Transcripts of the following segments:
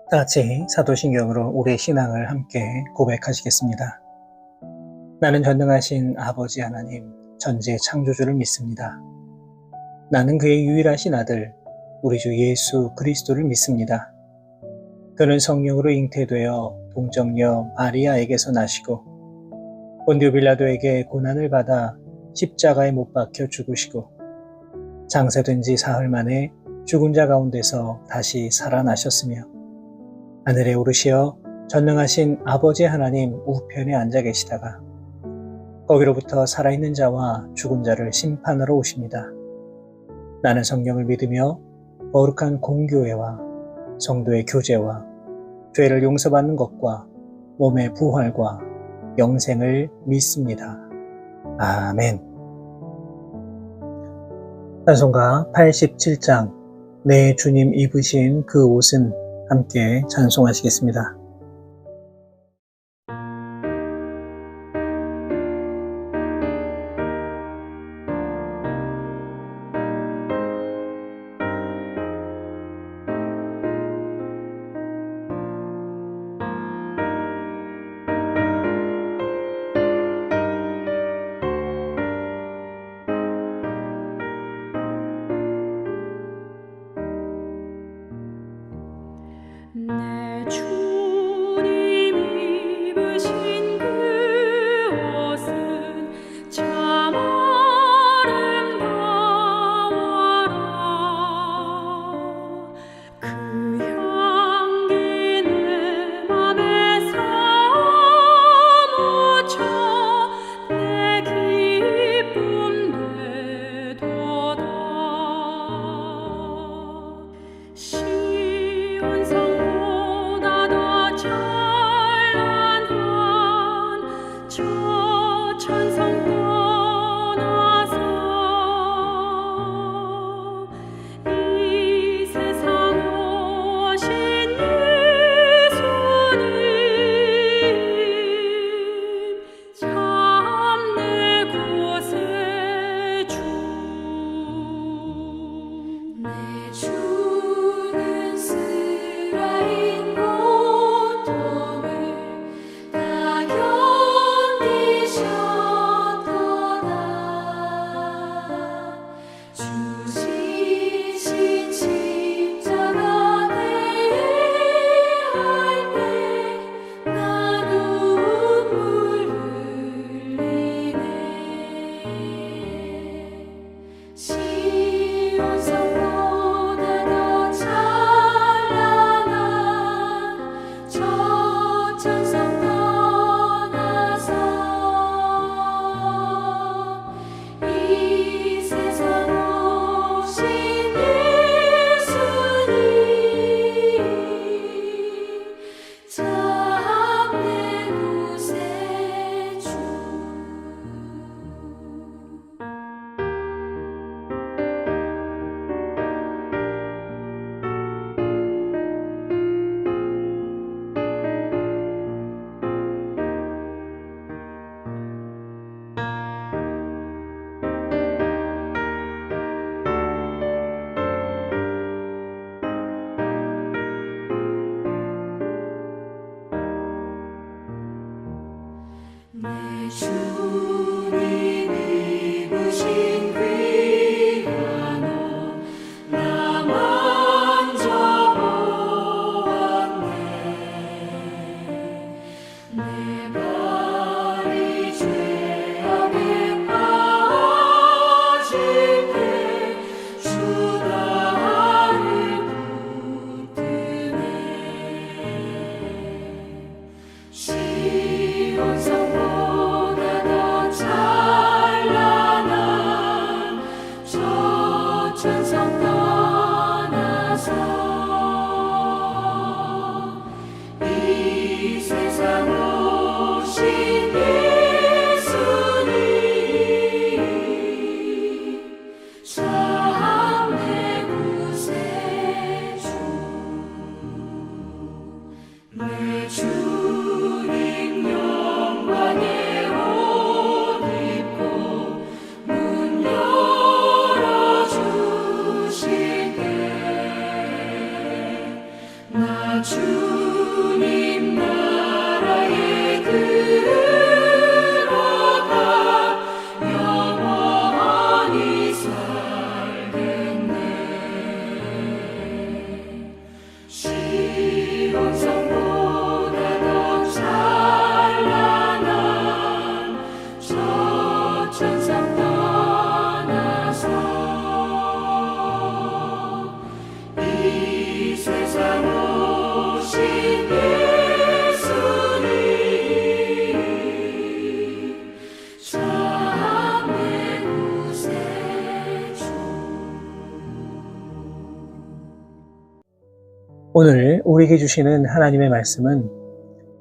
다 같이 사도신경으로 우리의 신앙을 함께 고백하시겠습니다. 나는 전능하신 아버지 하나님, 전지의 창조주를 믿습니다. 나는 그의 유일하신 아들, 우리 주 예수 그리스도를 믿습니다. 그는 성령으로 잉태되어 동정녀 마리아에게서 나시고 본디오 빌라도에게 고난을 받아 십자가에 못 박혀 죽으시고 장사된 지 사흘 만에 죽은 자 가운데서 다시 살아나셨으며 하늘에 오르시어 전능하신 아버지 하나님 우편에 앉아 계시다가 거기로부터 살아있는 자와 죽은 자를 심판하러 오십니다. 나는 성령을 믿으며 거룩한 공교회와 성도의 교제와 죄를 용서받는 것과 몸의 부활과 영생을 믿습니다. 아멘. 찬송가 87장 내 주님 입으신 그 옷은 함께 찬송하시겠습니다. 내 주 오늘 우리에게 주시는 하나님의 말씀은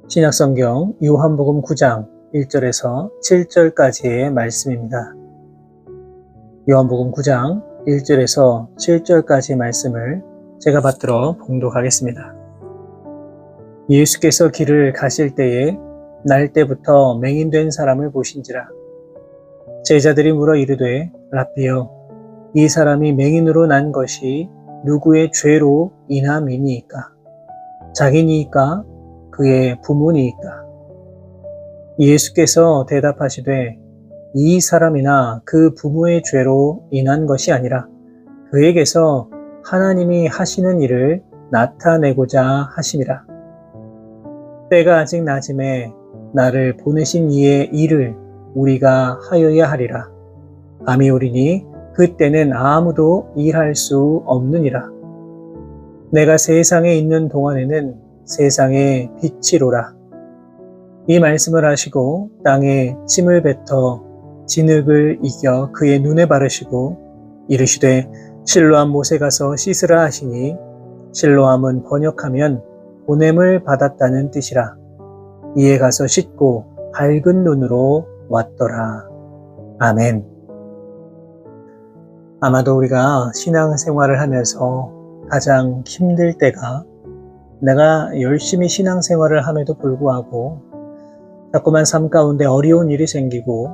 신약성경 요한복음 9장 1절에서 7절까지의 말씀입니다. 요한복음 9장 1절에서 7절까지의 말씀을 제가 받들어 봉독하겠습니다. 예수께서 길을 가실 때에 날 때부터 맹인된 사람을 보신지라. 제자들이 물어 이르되 라삐여, 이 사람이 맹인으로 난 것이 누구의 죄로 인함이니이까? 자기니이까? 그의 부모니이까? 예수께서 대답하시되 이 사람이나 그 부모의 죄로 인한 것이 아니라 그에게서 하나님이 하시는 일을 나타내고자 하심이라. 때가 아직 낮음에 나를 보내신 이의 일을 우리가 하여야 하리라. 밤이 오리니 그때는 아무도 일할 수 없느니라. 내가 세상에 있는 동안에는 세상의 빛이로라. 이 말씀을 하시고 땅에 침을 뱉어 진흙을 이겨 그의 눈에 바르시고 이르시되 실로암 못에 가서 씻으라 하시니 실로암은 번역하면 보냄을 받았다는 뜻이라. 이에 가서 씻고 밝은 눈으로 왔더라. 아멘. 아마도 우리가 신앙생활을 하면서 가장 힘들 때가 내가 열심히 신앙생활을 함에도 불구하고 자꾸만 삶 가운데 어려운 일이 생기고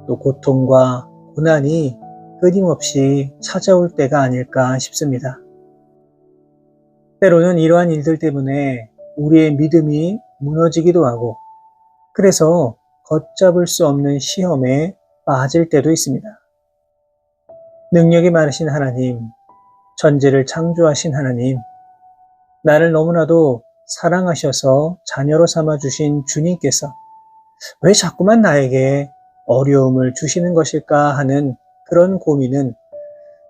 또 고통과 고난이 끊임없이 찾아올 때가 아닐까 싶습니다. 때로는 이러한 일들 때문에 우리의 믿음이 무너지기도 하고 그래서 걷잡을 수 없는 시험에 빠질 때도 있습니다. 능력이 많으신 하나님, 천지를 창조하신 하나님, 나를 너무나도 사랑하셔서 자녀로 삼아주신 주님께서 왜 자꾸만 나에게 어려움을 주시는 것일까 하는 그런 고민은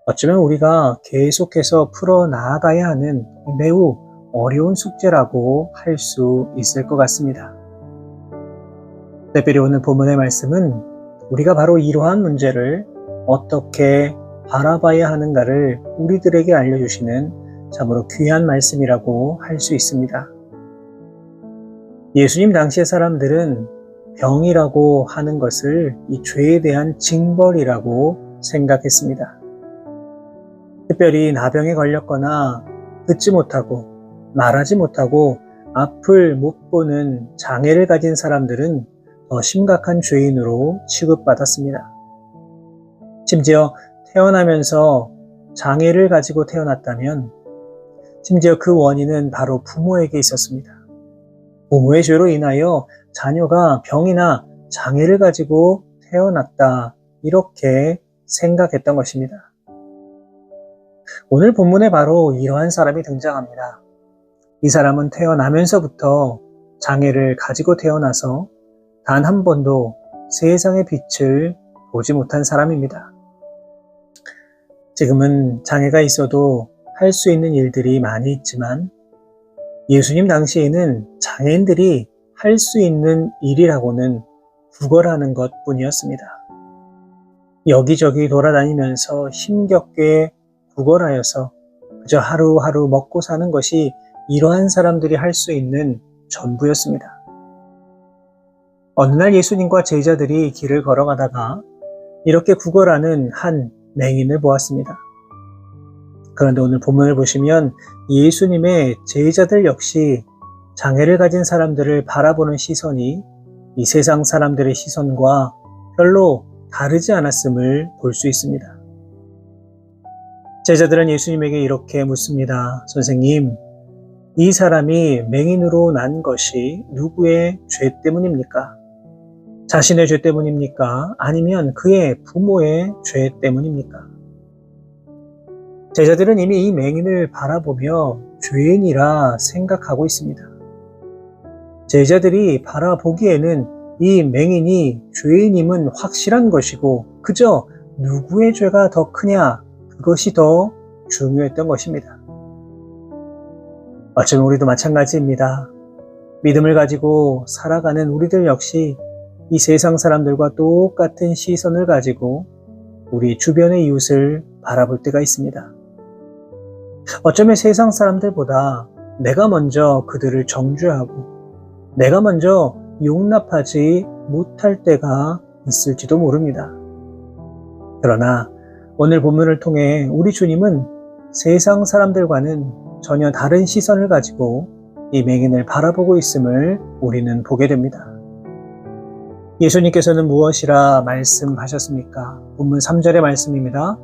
어쩌면 우리가 계속해서 풀어나가야 하는 매우 어려운 숙제라고 할 수 있을 것 같습니다. 특별히 오늘 본문의 말씀은 우리가 바로 이러한 문제를 어떻게 바라봐야 하는가를 우리들에게 알려주시는 참으로 귀한 말씀이라고 할 수 있습니다. 예수님 당시의 사람들은 병이라고 하는 것을 이 죄에 대한 징벌이라고 생각했습니다. 특별히 나병에 걸렸거나 듣지 못하고 말하지 못하고 앞을 못 보는 장애를 가진 사람들은 더 심각한 죄인으로 취급받았습니다. 심지어 태어나면서 장애를 가지고 태어났다면 심지어 그 원인은 바로 부모에게 있었습니다. 부모의 죄로 인하여 자녀가 병이나 장애를 가지고 태어났다, 이렇게 생각했던 것입니다. 오늘 본문에 바로 이러한 사람이 등장합니다. 이 사람은 태어나면서부터 장애를 가지고 태어나서 단 한 번도 세상의 빛을 보지 못한 사람입니다. 지금은 장애가 있어도 할 수 있는 일들이 많이 있지만 예수님 당시에는 장애인들이 할 수 있는 일이라고는 구걸하는 것 뿐이었습니다. 여기저기 돌아다니면서 힘겹게 구걸하여서 그저 하루하루 먹고 사는 것이 이러한 사람들이 할 수 있는 전부였습니다. 어느 날 예수님과 제자들이 길을 걸어가다가 이렇게 구걸하는 한 맹인을 보았습니다. 그런데 오늘 본문을 보시면 예수님의 제자들 역시 장애를 가진 사람들을 바라보는 시선이 이 세상 사람들의 시선과 별로 다르지 않았음을 볼 수 있습니다. 제자들은 예수님에게 이렇게 묻습니다. 선생님, 이 사람이 맹인으로 난 것이 누구의 죄 때문입니까? 자신의 죄 때문입니까? 아니면 그의 부모의 죄 때문입니까? 제자들은 이미 이 맹인을 바라보며 죄인이라 생각하고 있습니다. 제자들이 바라보기에는 이 맹인이 죄인임은 확실한 것이고 그저 누구의 죄가 더 크냐, 그것이 더 중요했던 것입니다. 어쩌면 우리도 마찬가지입니다. 믿음을 가지고 살아가는 우리들 역시 이 세상 사람들과 똑같은 시선을 가지고 우리 주변의 이웃을 바라볼 때가 있습니다. 어쩌면 세상 사람들보다 내가 먼저 그들을 정죄하고 내가 먼저 용납하지 못할 때가 있을지도 모릅니다. 그러나 오늘 본문을 통해 우리 주님은 세상 사람들과는 전혀 다른 시선을 가지고 이 맹인을 바라보고 있음을 우리는 보게 됩니다. 예수님께서는 무엇이라 말씀하셨습니까? 본문 3절의 말씀입니다.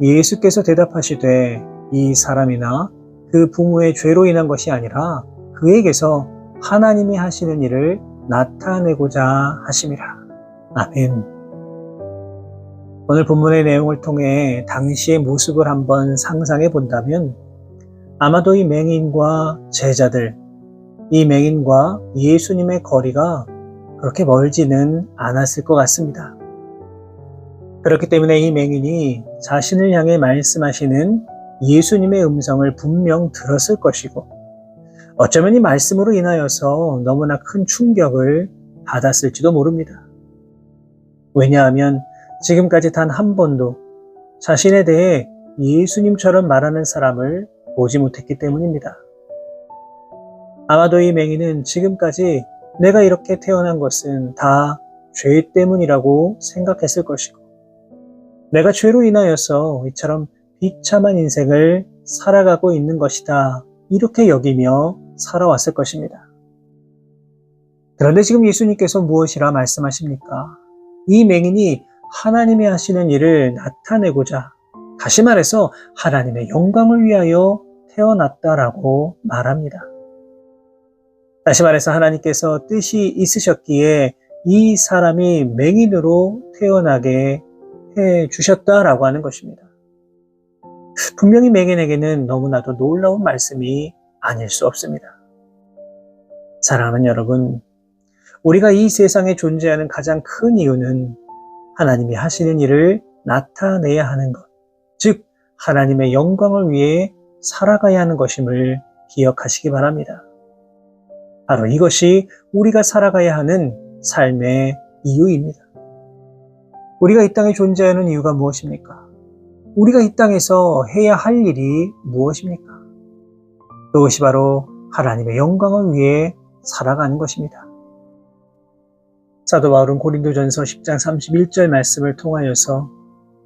예수께서 대답하시되 이 사람이나 그 부모의 죄로 인한 것이 아니라 그에게서 하나님이 하시는 일을 나타내고자 하심이라. 아멘. 오늘 본문의 내용을 통해 당시의 모습을 한번 상상해 본다면 아마도 이 맹인과 제자들, 이 맹인과 예수님의 거리가 그렇게 멀지는 않았을 것 같습니다. 그렇기 때문에 이 맹인이 자신을 향해 말씀하시는 예수님의 음성을 분명 들었을 것이고 어쩌면 이 말씀으로 인하여서 너무나 큰 충격을 받았을지도 모릅니다. 왜냐하면 지금까지 단 한 번도 자신에 대해 예수님처럼 말하는 사람을 보지 못했기 때문입니다. 아마도 이 맹인은 지금까지 내가 이렇게 태어난 것은 다 죄 때문이라고 생각했을 것이고 내가 죄로 인하여서 이처럼 비참한 인생을 살아가고 있는 것이다 이렇게 여기며 살아왔을 것입니다. 그런데 지금 예수님께서 무엇이라 말씀하십니까? 이 맹인이 하나님이 하시는 일을 나타내고자 다시 말해서 하나님의 영광을 위하여 태어났다라고 말합니다. 다시 말해서 하나님께서 뜻이 있으셨기에 이 사람이 맹인으로 태어나게 해주셨다라고 하는 것입니다. 분명히 맹인에게는 너무나도 놀라운 말씀이 아닐 수 없습니다. 사랑하는 여러분, 우리가 이 세상에 존재하는 가장 큰 이유는 하나님이 하시는 일을 나타내야 하는 것, 즉 하나님의 영광을 위해 살아가야 하는 것임을 기억하시기 바랍니다. 바로 이것이 우리가 살아가야 하는 삶의 이유입니다. 우리가 이 땅에 존재하는 이유가 무엇입니까? 우리가 이 땅에서 해야 할 일이 무엇입니까? 그것이 바로 하나님의 영광을 위해 살아가는 것입니다. 사도 바울은 고린도전서 10장 31절 말씀을 통하여서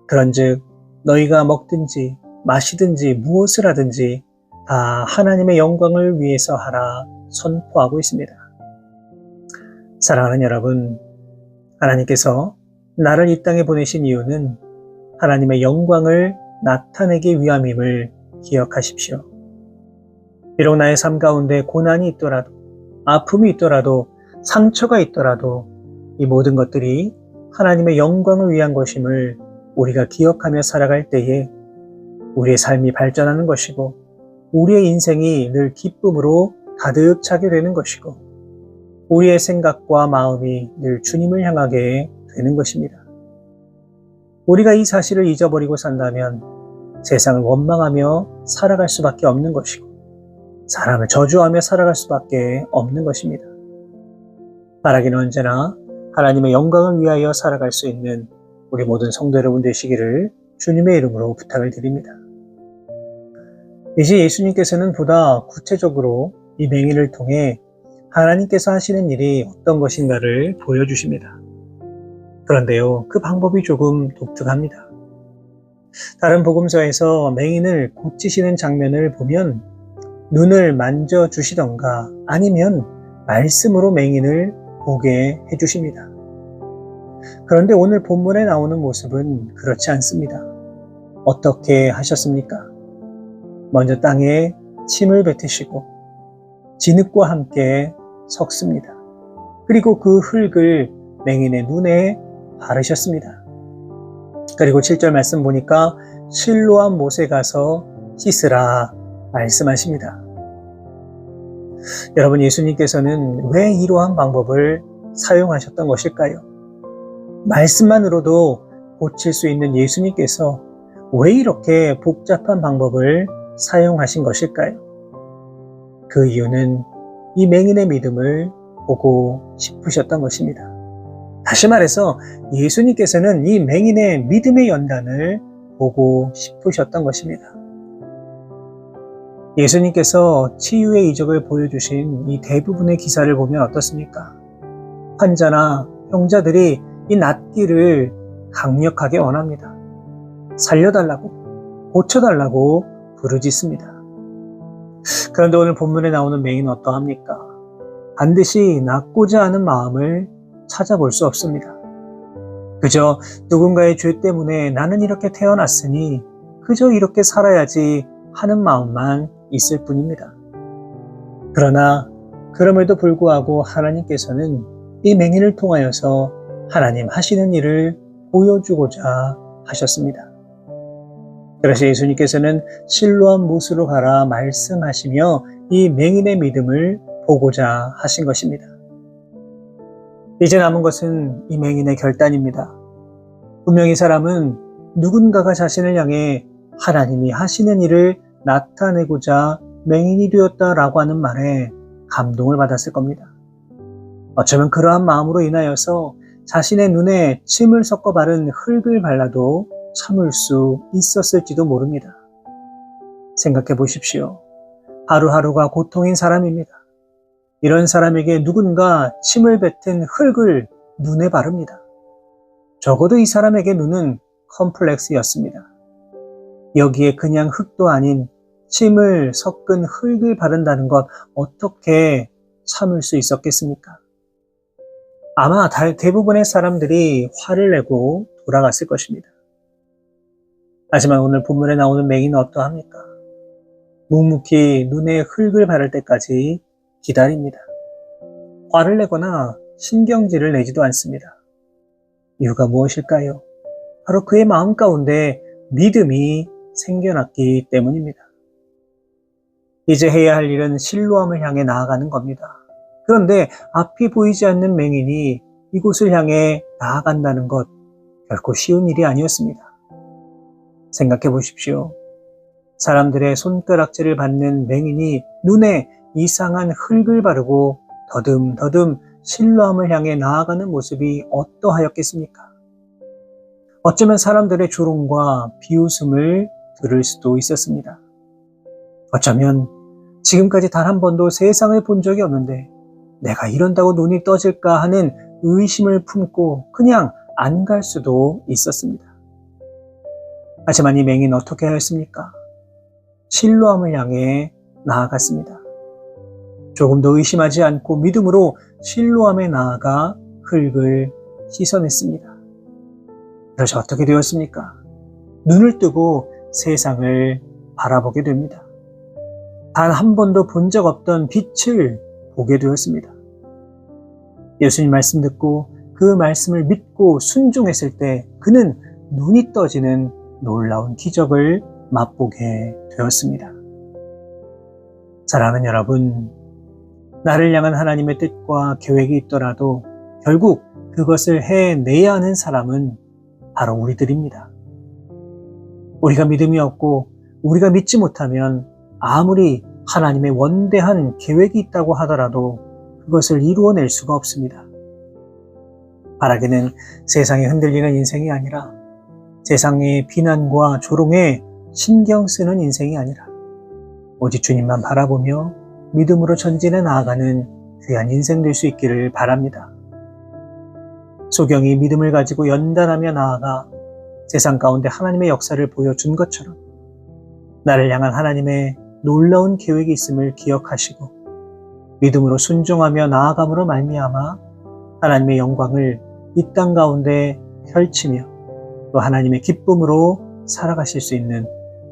그런즉 너희가 먹든지 마시든지 무엇을 하든지 다 하나님의 영광을 위해서 하라 선포하고 있습니다. 사랑하는 여러분, 하나님께서 나를 이 땅에 보내신 이유는 하나님의 영광을 나타내기 위함임을 기억하십시오. 비록 나의 삶 가운데 고난이 있더라도, 아픔이 있더라도, 상처가 있더라도 이 모든 것들이 하나님의 영광을 위한 것임을 우리가 기억하며 살아갈 때에 우리의 삶이 발전하는 것이고 우리의 인생이 늘 기쁨으로 가득 차게 되는 것이고 우리의 생각과 마음이 늘 주님을 향하게 되는 것입니다. 우리가 이 사실을 잊어버리고 산다면 세상을 원망하며 살아갈 수밖에 없는 것이고 사람을 저주하며 살아갈 수밖에 없는 것입니다. 바라기는 언제나 하나님의 영광을 위하여 살아갈 수 있는 우리 모든 성도 여러분 되시기를 주님의 이름으로 부탁을 드립니다. 이제 예수님께서는 보다 구체적으로 이 맹인을 통해 하나님께서 하시는 일이 어떤 것인가를 보여주십니다. 그런데요, 그 방법이 조금 독특합니다. 다른 복음서에서 맹인을 고치시는 장면을 보면 눈을 만져주시던가 아니면 말씀으로 맹인을 보게 해주십니다. 그런데 오늘 본문에 나오는 모습은 그렇지 않습니다. 어떻게 하셨습니까? 먼저 땅에 침을 뱉으시고 진흙과 함께 섞습니다. 그리고 그 흙을 맹인의 눈에 바르셨습니다. 그리고 7절 말씀 보니까 실로암 못에 가서 씻으라 말씀하십니다. 여러분, 예수님께서는 왜 이러한 방법을 사용하셨던 것일까요? 말씀만으로도 고칠 수 있는 예수님께서 왜 이렇게 복잡한 방법을 사용하신 것일까요? 그 이유는 이 맹인의 믿음을 보고 싶으셨던 것입니다. 다시 말해서 예수님께서는 이 맹인의 믿음의 연단을 보고 싶으셨던 것입니다. 예수님께서 치유의 이적을 보여주신 이 대부분의 기사를 보면 어떻습니까? 환자나 병자들이 이 낫기를 강력하게 원합니다. 살려달라고, 고쳐달라고 부르짖습니다. 그런데 오늘 본문에 나오는 맹인은 어떠합니까? 반드시 낫고자 하는 마음을 찾아볼 수 없습니다. 그저 누군가의 죄 때문에 나는 이렇게 태어났으니 그저 이렇게 살아야지 하는 마음만 있을 뿐입니다. 그러나 그럼에도 불구하고 하나님께서는 이 맹인을 통하여서 하나님 하시는 일을 보여주고자 하셨습니다. 그래서 예수님께서는 실로암 못으로 가라 말씀하시며 이 맹인의 믿음을 보고자 하신 것입니다. 이제 남은 것은 이 맹인의 결단입니다. 분명히 사람은 누군가가 자신을 향해 하나님이 하시는 일을 나타내고자 맹인이 되었다라고 하는 말에 감동을 받았을 겁니다. 어쩌면 그러한 마음으로 인하여서 자신의 눈에 침을 섞어 바른 흙을 발라도 참을 수 있었을지도 모릅니다. 생각해 보십시오. 하루하루가 고통인 사람입니다. 이런 사람에게 누군가 침을 뱉은 흙을 눈에 바릅니다. 적어도 이 사람에게 눈은 컴플렉스였습니다. 여기에 그냥 흙도 아닌 침을 섞은 흙을 바른다는 것 어떻게 참을 수 있었겠습니까? 아마 대부분의 사람들이 화를 내고 돌아갔을 것입니다. 하지만 오늘 본문에 나오는 맹인은 어떠합니까? 묵묵히 눈에 흙을 바를 때까지 기다립니다. 화를 내거나 신경질을 내지도 않습니다. 이유가 무엇일까요? 바로 그의 마음 가운데 믿음이 생겨났기 때문입니다. 이제 해야 할 일은 실로암을 향해 나아가는 겁니다. 그런데 앞이 보이지 않는 맹인이 이곳을 향해 나아간다는 것 결코 쉬운 일이 아니었습니다. 생각해 보십시오. 사람들의 손가락질을 받는 맹인이 눈에 이상한 흙을 바르고 더듬더듬 실로암을 향해 나아가는 모습이 어떠하였겠습니까? 어쩌면 사람들의 조롱과 비웃음을 들을 수도 있었습니다. 어쩌면 지금까지 단 한 번도 세상을 본 적이 없는데 내가 이런다고 눈이 떠질까 하는 의심을 품고 그냥 안 갈 수도 있었습니다. 하지만 이 맹인은 어떻게 하였습니까? 실로암을 향해 나아갔습니다. 조금 더 의심하지 않고 믿음으로 실로암에 나아가 흙을 씻어냈습니다. 그래서 어떻게 되었습니까? 눈을 뜨고 세상을 바라보게 됩니다. 단 한 번도 본 적 없던 빛을 보게 되었습니다. 예수님 말씀 듣고 그 말씀을 믿고 순종했을 때 그는 눈이 떠지는 놀라운 기적을 맛보게 되었습니다. 사랑하는 여러분, 나를 향한 하나님의 뜻과 계획이 있더라도 결국 그것을 해내야 하는 사람은 바로 우리들입니다. 우리가 믿음이 없고 우리가 믿지 못하면 아무리 하나님의 원대한 계획이 있다고 하더라도 그것을 이루어낼 수가 없습니다. 바라기는 세상에 흔들리는 인생이 아니라 세상의 비난과 조롱에 신경 쓰는 인생이 아니라 오직 주님만 바라보며 믿음으로 전진해 나아가는 귀한 인생 될 수 있기를 바랍니다. 소경이 믿음을 가지고 연단하며 나아가 세상 가운데 하나님의 역사를 보여준 것처럼 나를 향한 하나님의 놀라운 계획이 있음을 기억하시고 믿음으로 순종하며 나아감으로 말미암아 하나님의 영광을 이 땅 가운데 펼치며 또 하나님의 기쁨으로 살아가실 수 있는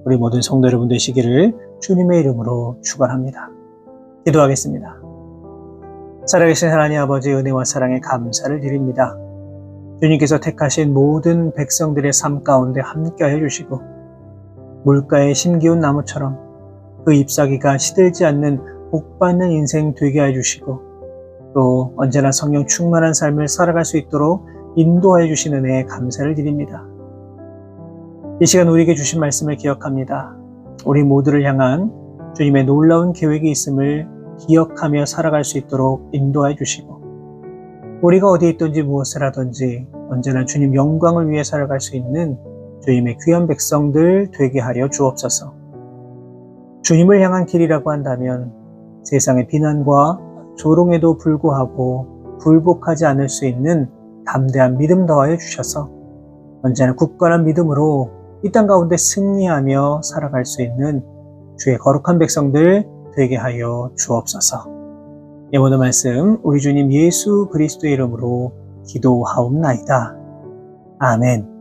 우리 모든 성도 여러분 되시기를 주님의 이름으로 축원합니다. 기도하겠습니다. 살아계신 하나님 아버지의 은혜와 사랑에 감사를 드립니다. 주님께서 택하신 모든 백성들의 삶 가운데 함께하여 주시고 물가에 심기운 나무처럼 그 잎사귀가 시들지 않는 복받는 인생 되게 해주시고 또 언제나 성령 충만한 삶을 살아갈 수 있도록 인도하여 주시는 은혜에 감사를 드립니다. 이 시간 우리에게 주신 말씀을 기억합니다. 우리 모두를 향한 주님의 놀라운 계획이 있음을 기억하며 살아갈 수 있도록 인도하여 주시고 우리가 어디에 있든지 무엇을 하든지 언제나 주님 영광을 위해 살아갈 수 있는 주님의 귀한 백성들 되게 하려 주옵소서. 주님을 향한 길이라고 한다면 세상의 비난과 조롱에도 불구하고 굴복하지 않을 수 있는 담대한 믿음 더하여 주셔서 언제나 굳건한 믿음으로 이 땅 가운데 승리하며 살아갈 수 있는 주의 거룩한 백성들 되게 하여 주옵소서. 이 모든 말씀 우리 주님 예수 그리스도의 이름으로 기도하옵나이다. 아멘.